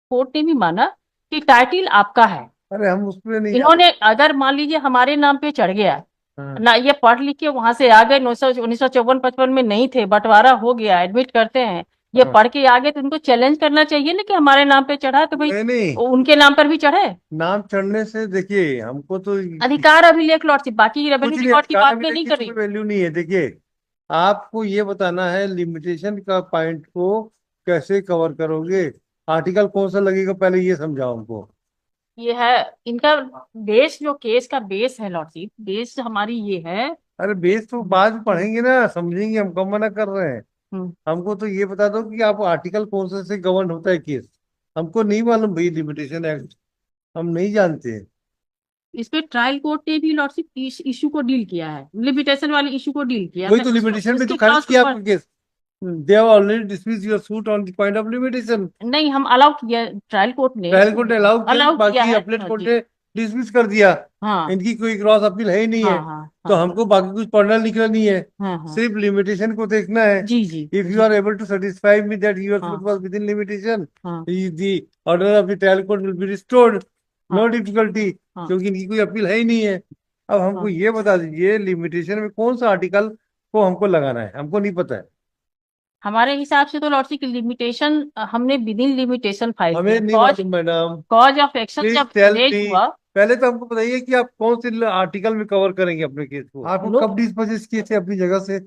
Court ने भी माना कि टाइटिल आपका है। अरे हम उसमें नहीं जाते। इन्होंने अगर मान लीजिए हमारे नाम पे चढ़ गया हाँ ना, ये पढ़ लिख के वहां से आ गए, 1954-55 में नहीं थे, बंटवारा हो गया, एडमिट करते हैं, ये हाँ। पढ़ के आ गए, तो उनको चैलेंज करना चाहिए ना कि हमारे नाम पे चढ़ा है तो भाई नहीं नहीं, उनके नाम पर भी चढ़े। नाम चढ़ने से देखिए हमको तो अधिकार अभिलेख लॉर्डशिप, बाकी कुछ रेवेन्यू नहीं, रिकॉर्ड की अधिकार बात भी मैं नहीं देखिए कर तो रही। कोई वैल्यू नहीं है। देखिए, आपको ये बताना है लिमिटेशन का पॉइंट को कैसे कवर करोगे, आर्टिकल कौन सा लगेगा, पहले ये समझाओ हमको। ये है इनका बेस, जो केस का बेस है लॉर्डशिप, बेस हमारी ये है। अरे बेस तो बाद में पढ़ेंगे ना, समझेंगे, हम कम मना कर रहे हैं। हम्म, हमको तो ये बता दो कि आप आर्टिकल कौन से गवर्न होता है केस। हमको नहीं मालूम भाई, लिमिटेशन एक्ट हम नहीं जानते हैं। इस पे ट्रायल कोर्ट ने भी लॉर्डशिप इस इशू को डील किया है, लिमिटेशन वाले इशू को डील किया, वही मैं तो, लिमिटेशन में तो उसके खारिज क्लॉज को किया पढ़। आपका case. They have already dismiss your suit on the point of limitation. नहीं, हम अलाउ किया, ट्रायल कोर्ट ने ट्रायल कोर्ट ने अलाउ किया, अलाउ किया बाकी है। अपीलेट हाँ कोर्ट जी। ने डिसमिस कर दिया। हाँ इनकी कोई क्रॉस अपील है ही नहीं हाँ है। हाँ तो हाँ हमको बाकी कुछ पढ़ना लिखना नहीं है, हाँ हाँ। सिर्फ लिमिटेशन को देखना है। जी जी इफ यू जी। Are able to satisfy me that your suit हाँ वाज विद इन लिमिटेशन, हाँ the order of the trial court will be restored. हाँ नो डिफिकल्टी, हाँ क्योंकि इनकी कोई अपील है ही नहीं है। अब हमको हाँ। ये बता दीजिए लिमिटेशन में कौन सा आर्टिकल को हमको लगाना है, हमको नहीं पता है। हमारे हिसाब से तो लॉजिक लिमिटेशन, हमने विद इन लिमिटेशन फाइल हमें किया, नहीं कॉज मालूम madam, cause of action please जब टेल रेज मी। हुआ। पहले तो हमको बताइए कि आप कौन से आर्टिकल में कवर करेंगे अपने केस को, आपको लोग। कब डिस्पोजेस किए थे अपनी जगह से।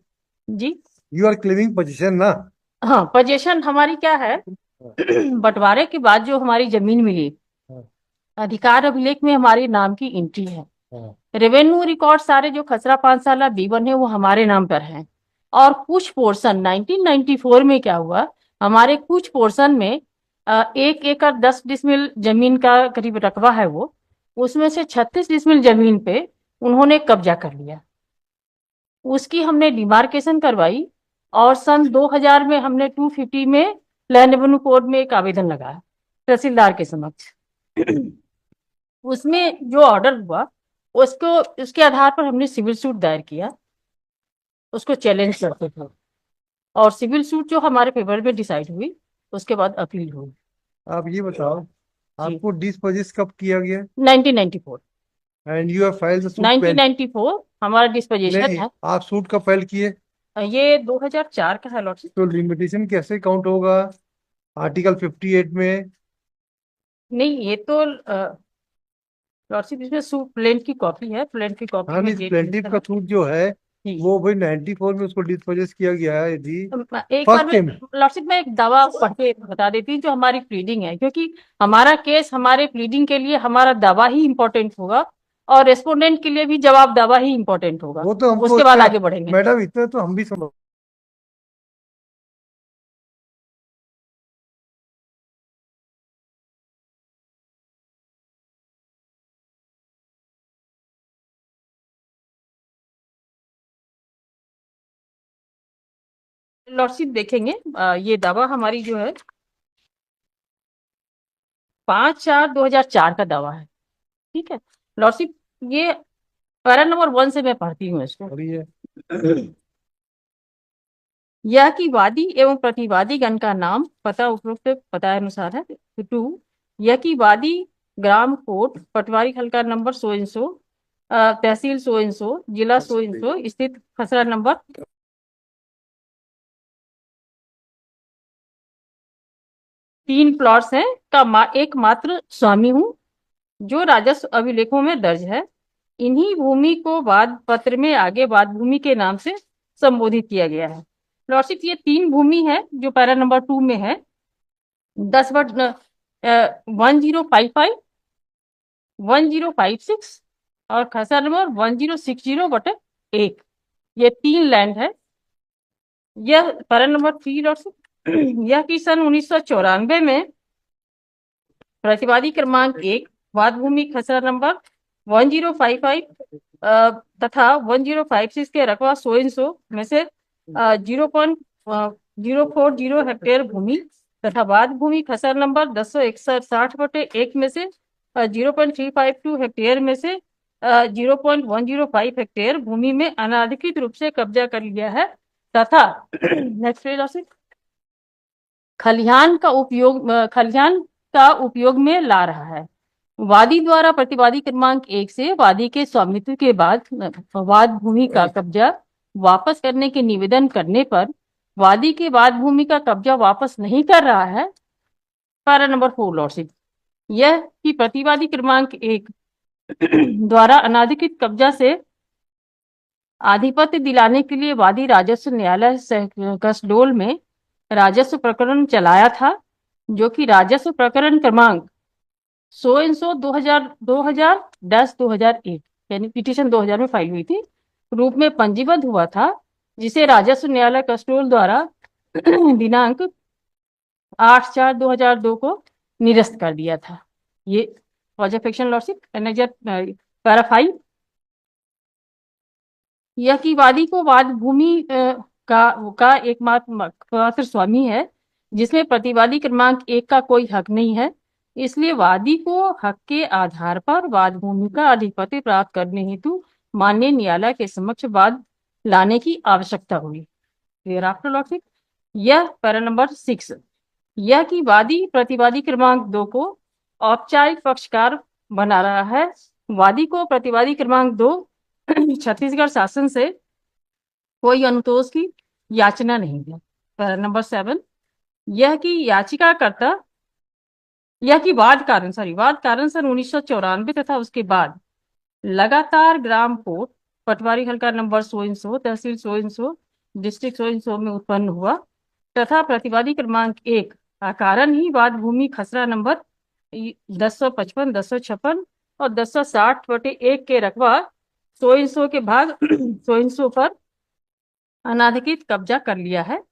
जी। यू आर क्लेमिंग पोजीशन ना। हाँ, पोजीशन हमारी क्या है। हाँ, बंटवारे के बाद जो हमारी जमीन मिली, हाँ, अधिकार अभिलेख में हमारे नाम की एंट्री है। हाँ, रेवेन्यू रिकॉर्ड सारे जो खसरा 5 साल B1 है वो हमारे नाम पर है। और कुछ पोर्शन 1994 में क्या हुआ, हमारे कुछ पोर्शन में 1 एकड़ 10 डिसमिल जमीन का करीब रकबा है वो, उसमें से 36 डिसमिल जमीन पे उन्होंने कब्जा कर लिया। उसकी हमने डिमार्केशन करवाई, और सन 2000 में हमने 250 में लैंड रेवेन्यू कोर्ट में एक आवेदन लगाया तहसीलदार के समक्ष। उसमें जो ऑर्डर हुआ, उसको उसके आधार पर हमने सिविल सूट दायर किया, उसको चैलेंज करते थे। और सिविल सूट जो हमारे फेवर में डिसाइड हुई, उसके बाद अपील हुई। आप ये बताओ, जी। आपको डिस्पोजेस कब किया गया 1994। And you have filed the suit पहले। 1994 हमारा डिस्पोजिशन नहीं, है। आप सूट कब फाइल किए। ये 2004 का है लॉर्डशिप। तो लिमिटेशन कैसे काउंट होगा आर्टिकल 58 में। नहीं, ये तो लॉर्डशिप इसमें सूट प्लेन की कॉपी है, प्लेन की कॉपी हाँ में नहीं, डेट प्लेंटिफ मेंशन का है। सूट जो है जी। वो भाई 94 में उसको डिस्पोजेस किया गया है जी। एक बार फर्स्ट में टाइम। लॉर्डशिप में एक दावा पढ़ के बता देती हूँ जो हमारी प्लीडिंग है, क्योंकि हमारा केस, हमारे प्लीडिंग के लिए हमारा दावा ही इम्पोर्टेंट होगा, और रेस्पोंडेंट के लिए भी जवाब दावा ही इम्पोर्टेंट होगा। वो तो हमको उसके बाद उसका, आगे बढ़ेंगे। मैडम इतना तो हम भी समझ। लॉर्डशिप देखेंगे, ये दावा हमारी जो है 5/4/2004 का दावा है। ठीक है लॉर्डशिप, ये पैरा नंबर 1 से मैं पढ़ती हूँ इसको। और ये यह कि वादी एवं प्रतिवादीगण का नाम पता उपरोक्त पता अनुसार है। 2, यह कि वादी ग्राम कोट पटवारी हल्का नंबर सो इन सो, तहसील सो इन सो, जिला सो इन सो स्थित खसरा नंबर 3 प्लॉट्स हैं का एकमात्र स्वामी हूँ, जो राजस्व अभिलेखों में दर्ज है। इन्हीं भूमि को वाद पत्र में आगे वाद भूमि के नाम से संबोधित किया गया है। लॉर्डशिप, ये 3 भूमि है जो पैरा नंबर 2 में है। 10/1055, 1056 और खसरा नंबर 1060/1। ये 3 लैंड है। यह पैरा नंबर 3 लॉर्डशिप, यह कि सन 1994 में प्रतिवादी क्रमांक 1 वाद भूमि खसरा नंबर 1055 तथा 1056 के रकबा सो इन सो में से 0.040 हेक्टेयर तथा वाद भूमि खसरा नंबर 10/160/1 में से 0.352 हेक्टेयर में से 0.105 हेक्टेयर भूमि में अनाधिकृत रूप से कब्जा कर लिया है। तथा नेक्स्ट पेज, खलिहान का उपयोग, खलिहान का उपयोग में ला रहा है। वादी द्वारा प्रतिवादी क्रमांक 1 से वादी के स्वामित्व के बाद वाद भूमि का कब्जा वापस करने के निवेदन करने पर वादी के वाद भूमि का कब्जा वापस नहीं कर रहा है। पैरा नंबर 4 लॉर्डशिप, यह कि प्रतिवादी क्रमांक 1 द्वारा अनाधिकृत कब्जा से आधिपत्य दिलाने के लिए वादी राजस्व न्यायालय कसडोल में राजस्व प्रकरण चलाया था, जो कि राजस्व प्रकरण क्रमांक 100/2001 यानी पिटीशन 2000 में फाइल हुई थी, रूप में पंजीबद्ध हुआ था, जिसे राजस्व न्यायालय कसडोल द्वारा दिनांक 8/4/2002 को निरस्त कर दिया था। ये cause of action lordship. Para 5, यह कि वादी को वाद भूमि का एकमात्र स्वामी है, जिसमें प्रतिवादी क्रमांक 1 का कोई हक नहीं है। इसलिए वादी को हक के आधार पर वाद भूमि का अधिपत्य प्राप्त करने हेतु माननीय न्यायालय के समक्ष वाद लाने की आवश्यकता हुई। Clear after lordship. यह पैरा नंबर 6, यह कि वादी प्रतिवादी क्रमांक 2 को औपचारिक पक्षकार बना रहा है। वादी को प्रतिवादी क्रमांक 2 छत्तीसगढ़ शासन से कोई अनुतोष की याचना नहीं है। पैरा नंबर 7, यह कि याचिकाकर्ता यह कि वाद कारण सन 1994 तथा उसके बाद लगातार ग्राम कोर्ट पटवारी हल्का नंबर सो इन सो, तहसील सो इन सो, डिस्ट्रिक्ट सो इन सो में उत्पन्न हुआ तथा प्रतिवादी क्रमांक 1 का कारण ही वाद भूमि खसरा नंबर 1055, 1056 और 1060/1 के रकबा सो इन सो के भाग सो इन सो पर अनाधिकृत कब्जा कर लिया है।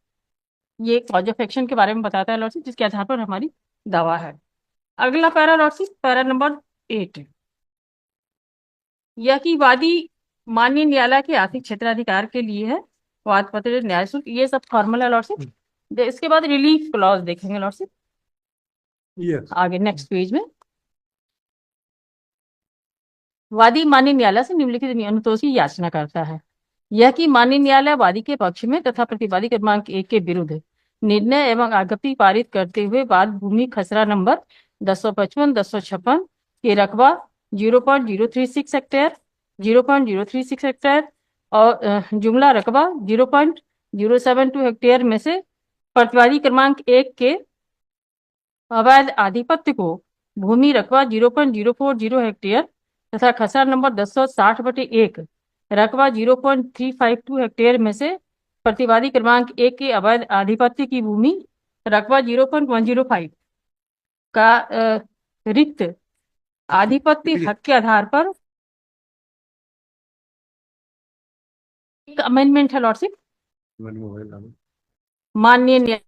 ये कॉज ऑफ एक्शन के बारे में बताता है लॉर्डशिप, जिसके आधार पर हमारी दावा है। अगला पैरा लॉर्डशिप, पैरा नंबर 8, यह कि वादी माननीय न्यायालय के आर्थिक क्षेत्राधिकार के लिए है। वाद पत्र, न्याय शुल्क, ये सब फॉर्मल है लॉर्डशिप। इसके बाद रिलीफ क्लॉज देखेंगे लॉर्डशिप। यस। आगे नेक्स्ट पेज में वादी माननीय न्यायालय से निम्नलिखित अनुतोष की याचना करता है। यह कि माननीय न्यायालय वादी के पक्ष में तथा प्रतिवादी क्रमांक 1 के विरुद्ध निर्णय एवं आज्ञप्ति पारित करते हुए वाद भूमि खसरा नंबर 1055, 1056 के रकबा 0.036 हेक्टेयर, 0.036 हेक्टेयर और जुमला रकबा 0.072 हेक्टेयर में से प्रतिवादी क्रमांक 1 के अवैध आधिपत्य को भूमि रकबा 0.040 हेक्टेयर तथा खसरा नंबर 1060/1 रकबा 0.352 हेक्टेयर में से प्रतिवादी क्रमांक 1 के अवैध आधिपत्य की भूमि रकबा 0.105 का रिक्त आधिपत्य हक के आधार पर एक अमेंडमेंट है लॉर्डशिप। माननीय न्यायालय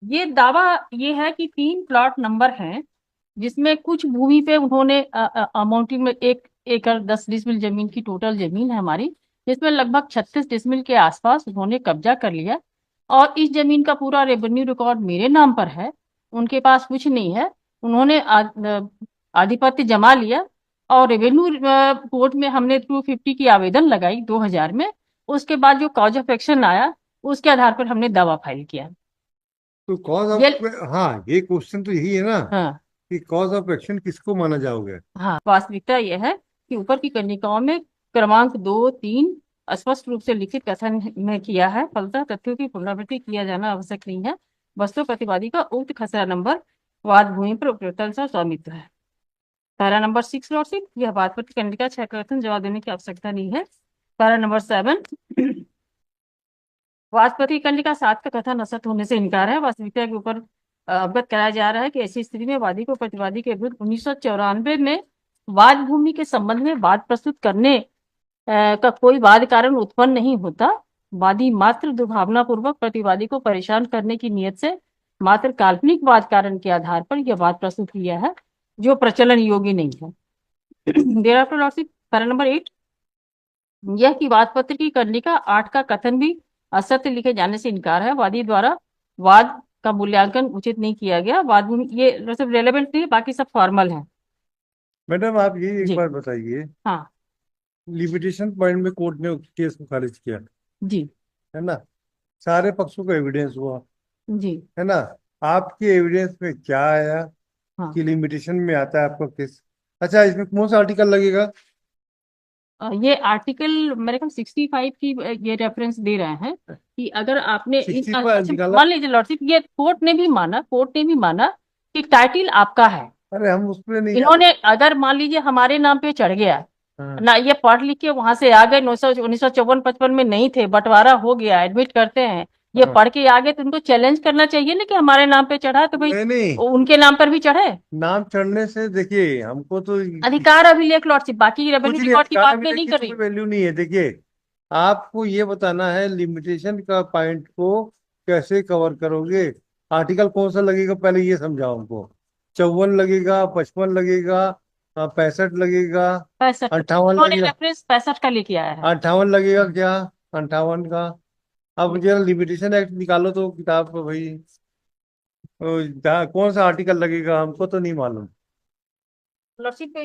ये दावा ये है कि 3 प्लॉट नंबर हैं, जिसमें कुछ भूमि पे उन्होंने अमाउंटिंग में 1 एकड़ 10 डिसमिल जमीन की टोटल जमीन है हमारी, जिसमें लगभग 36 डिसमिल के आसपास उन्होंने कब्जा कर लिया और इस जमीन का पूरा रेवेन्यू रिकॉर्ड मेरे नाम पर है, उनके पास कुछ नहीं है। उन्होंने आधिपत्य जमा लिया और रेवेन्यू कोर्ट में हमने 250 की आवेदन लगाई 2000 में। उसके बाद जो कॉज ऑफ एक्शन आया उसके आधार पर हमने दावा फाइल किया। तो कॉज ऑफ, हाँ ये क्वेश्चन तो यही है ना, हाँ कि कॉज ऑफ एक्शन किसको माना जाओगे। हाँ, वास्तविकता यह है कि ऊपर की कंडिकाओं में क्रमांक 2, 3 स्पष्ट रूप से लिखित कथन में किया है, फलतः तथ्यों की पुनरावृत्ति किया जाना आवश्यक नहीं है। वस्तु प्रतिवादी का उक्त खसरा नंबर वाद भूमि पर उपयोक्ता स्वामित्व है। पैरा नंबर 6 लॉर्डशिप, यह वाद पर कंडिका 6 का कथन जवाब देने की आवश्यकता नहीं है। पैरा नंबर 7, वादपति कंडिका 7 का कथन असत्य होने से इनकार है। वास्तविकता के ऊपर अवगत कराया जा रहा है कि ऐसी स्थिति में वादी को प्रतिवादी के विरुद्ध 1994 में वाद भूमि के संबंध में वाद प्रस्तुत करने का कोई वाद कारण उत्पन्न नहीं होता। वादी मात्र दुर्भावना पूर्वक प्रतिवादी को परेशान करने की नियत से मात्र काल्पनिक वाद कारण के आधार पर यह वाद प्रस्तुत किया है, जो प्रचलन योग्य नहीं है। Thereafter lordship, para number 8, यह कि वाद पत्र की कंडिका 8 का कथन भी असत्य लिखे जाने से इनकार है। वादी द्वारा वाद का मूल्यांकन उचित नहीं किया गया। बाद में ये सब रेलेवेंट नहीं है, बाकी सब फॉर्मल है। मैडम आप ये एक जी। बार बताइए, हाँ। लिमिटेशन पॉइंट में कोर्ट ने केस को खारिज किया, जी। है ना? सारे पक्षों का एविडेंस हुआ, जी। है ना? आपके एविडेंस में क्या आया हाँ। कि लिमिटेशन में आता है आपका केस? अच्छा, इसमें कौन सा आर्टिकल लगेगा? ये आर्टिकल मेरे ख्याल 65 की ये रेफरेंस दे रहे हैं कि अगर आपने 65 अच्छा निकाला। मान लीजिए लॉर्डशिप, ये कोर्ट ने भी माना कि टाइटिल आपका है। अरे हम उस पर नहीं जाते। इन्होंने अगर मान लीजिए हमारे नाम पे चढ़ गया हाँ, ना, ये पढ़ लिख के वहां से आ गए, 1954-55 में नहीं थे, बंटवारा हो गया, एडमिट करते हैं, ये हाँ। पढ़ के आ गए, तो उनको चैलेंज करना चाहिए ना कि हमारे नाम पे चढ़ा है तो भाई नहीं नहीं, उनके नाम पर भी चढ़े। नाम चढ़ने से देखिए हमको तो अधिकार अभिलेख लॉर्डशिप, बाकी रेवेन्यू कुछ नहीं, रिकॉर्ड की अधिकार बात अभी मैं तक नहीं की कर कोई रही। वैल्यू नहीं है। देखिए, आपको ये बताना है लिमिटेशन का पॉइंट को कैसे कवर करोगे। आर्टिकल कौन सा लगेगा पहले ये समझाओ हमको। 54 लगेगा, 55 लगेगा, 65 लगेगा, 65 अंठावन उन्होंने लगेगा? रेफरेंस 65 का लेके आया है। 58 लगेगा क्या? 58 का। अब जरा लिमिटेशन एक्ट निकालो तो किताब को भाई, कौन सा आर्टिकल लगेगा हमको तो नहीं मालूम। लॉर्डशिप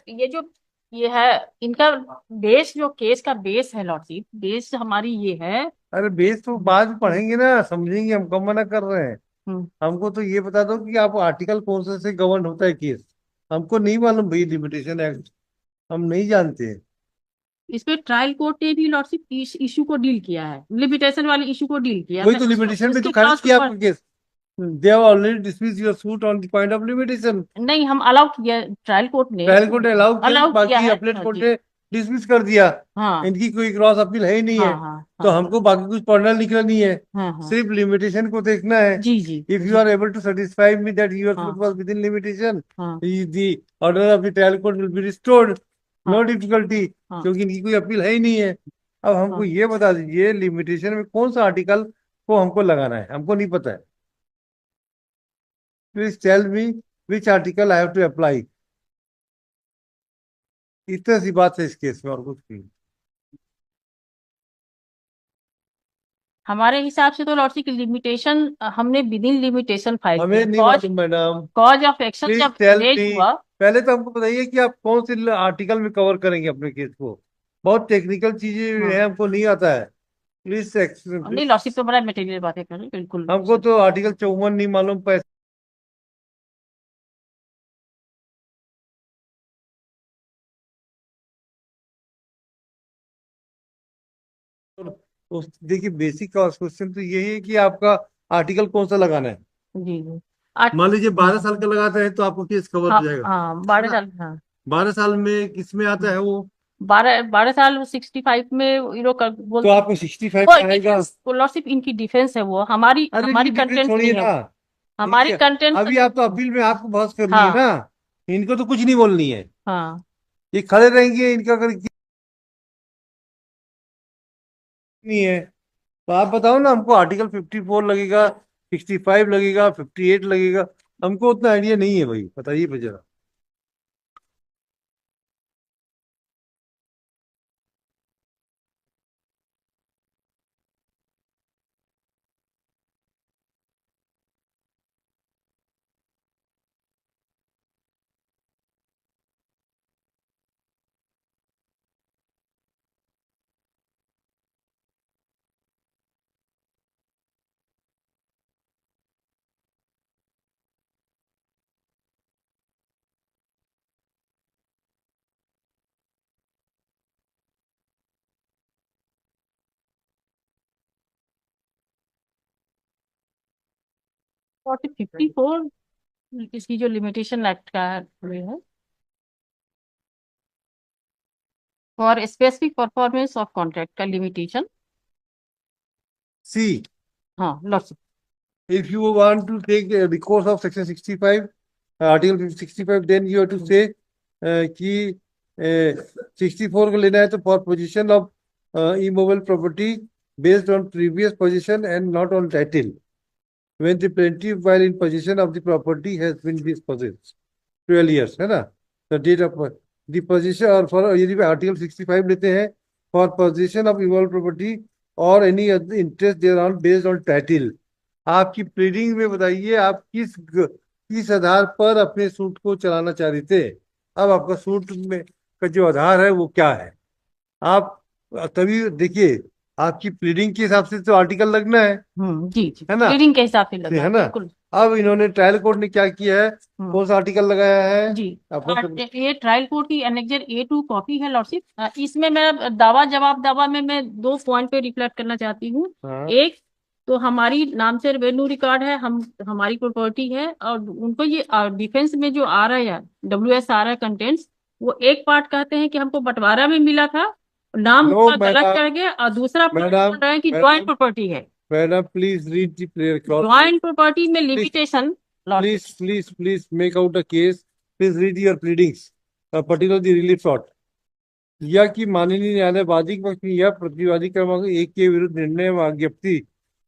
ये जो ये है इनका बेस, जो केस का बेस है लॉर्डशिप, बेस हमारी ये है। अरे बेस तो बाद में हम्म। पढ़ेंगे ना, समझेंगे, हम कब मना कर रहे हैं। हम्म। हमको तो ये बता दो कि आप आर्टिकल कौन से गवर्न होता है केस। हमको नहीं मालूम भाई, लिमिटेशन एक्ट हम नहीं जानते हैं। इस पे ट्रायल कोर्ट ने भी लॉर्डशिप इस इशू को डील किया है, लिमिटेशन वाले इशू को डील किया वही है, तो, लिमिटेशन भी तो उसके खारिज क्लास को किया पढ़। आपका case. They have already dismiss your suit on the point of limitation. नहीं, हम अलाउ किया, ट्रायल कोर्ट ने ट्रायल कोर्ट ने अलाउ किया, अलाउ किया बाकी है। अपीलेट हाँ कोर्ट जी। ने डिसमिस कर दिया। हाँ। इनकी कोई क्रॉस अपील है ही नहीं हाँ। है। हाँ। तो हाँ। हमको बाकी कुछ पढ़ना लिखना नहीं है, हाँ। हाँ। सिर्फ लिमिटेशन को देखना है। जी। जी। इफ यू जी। Are able to satisfy me that your suit हाँ। वाज विद इन लिमिटेशन, हाँ। The order of the trial court will be restored. हाँ। नो डिफिकल्टी, हाँ। क्योंकि इनकी कोई अपील है ही नहीं है। अब हमको हाँ। ये बता दीजिए लिमिटेशन में कौन सा आर्टिकल को हमको लगाना है, हमको नहीं पता है। Please tell me which article I have to apply. इतनी सी बात है इस केस में, और कुछ नहीं। हमारे हिसाब से तो लॉर्डशिप की लिमिटेशन, हमने विद इन लिमिटेशन फाइल हमें किया। नहीं कॉज मालूम madam. Cause of action please जब टेल रेज मी, हुआ। पहले तो हमको बताइए कि आप कौन से आर्टिकल में कवर करेंगे अपने केस को। बहुत टेक्निकल चीजें हाँ। हैं, हमको नहीं आता है। प्लीज नहीं, प्लीज। लॉर्डशिप तो बड़ा मटेरियल बातें कर रहे हैं, बिल्कुल हमको सर। तो आर्टिकल 54 नहीं मालूम, पैसे उस देखिए, बेसिक का क्वेश्चन तो यही है कि आपका आर्टिकल कौन सा लगाना है। जी। जी। आठ। मान लीजिए हाँ। 12 साल का लगाते हैं तो आपको केस कवर हाँ। हो जाएगा, हाँ, है 12 ना? साल। हाँ। 12 साल में किस में आता है वो? 12 साल 65 में ये लोग तो बोलते। आपको 65 वो में आएगा। डिफेंस, लॉर्डशिप इनकी डिफेंस है, वो हमारी अरे हमारी इनकी डिफेंस कंटेंट छोड़िए नहीं है ना, वो। हमारी इनके कंटेंट। अभी आप तो अपील में आपको बहस करनी है हाँ। ना, इनको तो कुछ नहीं बोलनी है। हाँ। ये खड़े रहेंगे, इनका अगर नहीं है तो आप बताओ ना हमको। आर्टिकल 54 लगेगा, 65 लगेगा, 58 लगेगा? हमको उतना आइडिया नहीं है भाई, बताइए मुझे जरा। 54 इसकी जो लिमिटेशन एक्ट का है, for specific performance of contract का लिमिटेशन। सी, हाँ lordship. if you want to take the recourse of section 65, article 65, then you have to say कि 64 को लेना है तो for position of immobile property based on previous position and not on title, when the plaintiff while in possession of the property has been dispossessed 12 years, है ना? The date of the possession, और for यदि article 65 लेते हैं, for possession of immobile property or any other interest thereon based on title आपकी pleading में बताइए आप किस आधार पर अपने सूट को चलाना चाह रहे थे। अब आपका सूट में का जो आधार है वो क्या है। आप तभी देखिए, आपकी प्लीडिंग के हिसाब से तो आर्टिकल लगना जी जी, है ना, रीडिंग के हिसाब से लगा है है, ना। बिल्कुल। अब इन्होंने ट्रायल कोर्ट ने क्या किया है, हम्म कौन सा आर्टिकल लगाया है जी। अपना ये ट्रायल कोर्ट की एनेक्जर A2 कॉपी है लॉर्डशिप। इसमें मैं दावा जवाब दावा में मैं 2 पॉइंट पे रिफ्लेक्ट करना चाहती हूँ। हाँ। एक तो हमारी नाम से रेवेन्यू रिकॉर्ड है, हम हमारी प्रॉपर्टी है, और उनको ये डिफेंस में जो आ रहा है WS आ रहा है कंटेंट्स, वो एक पार्ट कहते हैं कि हमको बंटवारा में मिला था, नाम नो उनका गलत मैडम, चढ़ गया, और दूसरा पार्ट मैडम, बोल रहे हैं कि ज्वाइंट मैडम, प्रॉपर्टी है। Madam please read the prayer clause. Joint property में please limitation lordship. Please make out a case. Please read your pleadings, particular relief sought. यह कि माननीय न्यायालय वादी के पक्ष में यह प्रतिवादी क्रमांक 1 के विरुद्ध निर्णय व ज्ञप्ति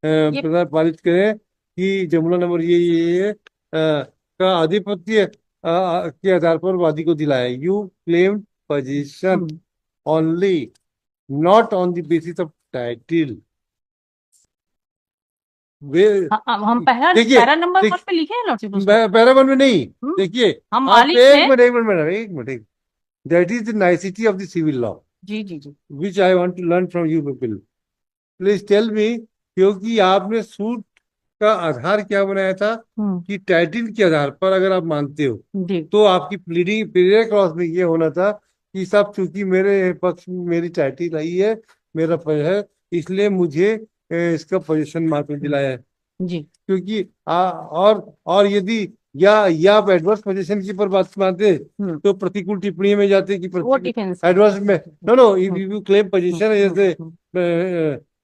ये प्रदान पारित करें कि जमुना नंबर ये का आधिपत्य के आधार पर वादी को दिलाया। You claim possession hmm, only, not on the basis of title. वे हम पहला देखिए, पैरा नंबर देख 1 पे लिखे हैं लॉर्डशिप उसको। पैरावन में नहीं। हम्म, देखिए, हम आप मालिक एक थे। मिनट, एक मिनट मैडम, एक minute. That is the nicety of the civil law जी जी जी। Which I want to learn from you people. Please tell me, क्योंकि आपने सूट का आधार क्या बनाया था हम्म कि टाइटिल के आधार पर अगर आप मानते हो जी तो आपकी प्लीडिंग पीरियड क्रॉस में ये होना था कि सब चूंकि मेरे पक्ष में मेरी टाइटिल आई है, मेरा पक्ष है, इसलिए मुझे इसका पोजीशन मार्क दिलाया है। जी। क्योंकि और यदि या आप एडवर्स पोजीशन की पर बात मानते हम्म, तो प्रतिकूल टिप्पणी में जाते कि वो प्रतिकूल डिफेंस है। एडवर्स में, no no, if hmm, you claim possession जैसे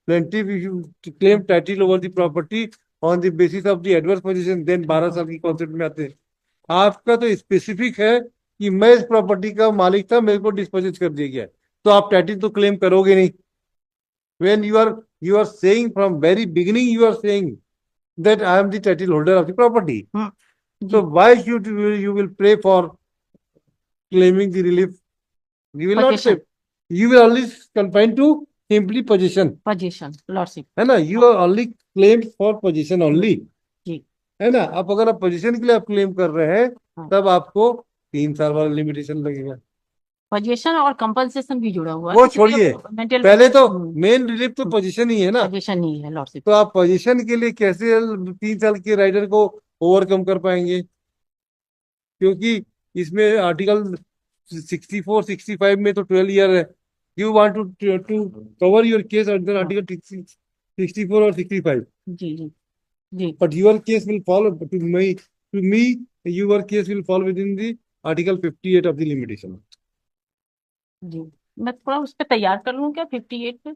plaintiff, you claim title over the property on the basis of the adverse possession, then 12 साल की कॉन्सेप्ट में आते हैं। आपका तो स्पेसिफिक है कि मैं इस प्रॉपर्टी का मालिक था, मेरे को डिस्पोजेस कर दिया गया है, तो आप टाइटल तो क्लेम करोगे नहीं। when you are saying from very beginning, you are saying that I am the title holder of the property. So जी। why should you will pray for claiming the relief? You will not pay. Position You will only confined to simply possession. Position lordship. है ना, you are only claimed for possession only. जी। है ना। अब अगर आप position के लिए आप क्लेम कर रहे हैं हाँ, तब आपको 3 साल वाला लिमिटेशन लगेगा। पोजीशन और कंपनसेशन भी जुड़ा हुआ है, वो इसलिए छोड़िए, मेंटल पहले तो मेन रिलीफ तो पोजीशन ही है ना। पोजीशन ही है लॉर्डशिप। तो आप पोजीशन के लिए कैसे 3 साल के राइडर को ओवरकम कर पाएंगे, क्योंकि इसमें आर्टिकल 64 65 में तो 12 ईयर है। You want to cover your case under हाँ, आर्टिकल 64 और 65, जी जी जी but your case will follow to me your case will follow within the article 58 of the limitation. जी। मैं थोड़ा उस पर तैयार कर लूँ क्या 58 पे।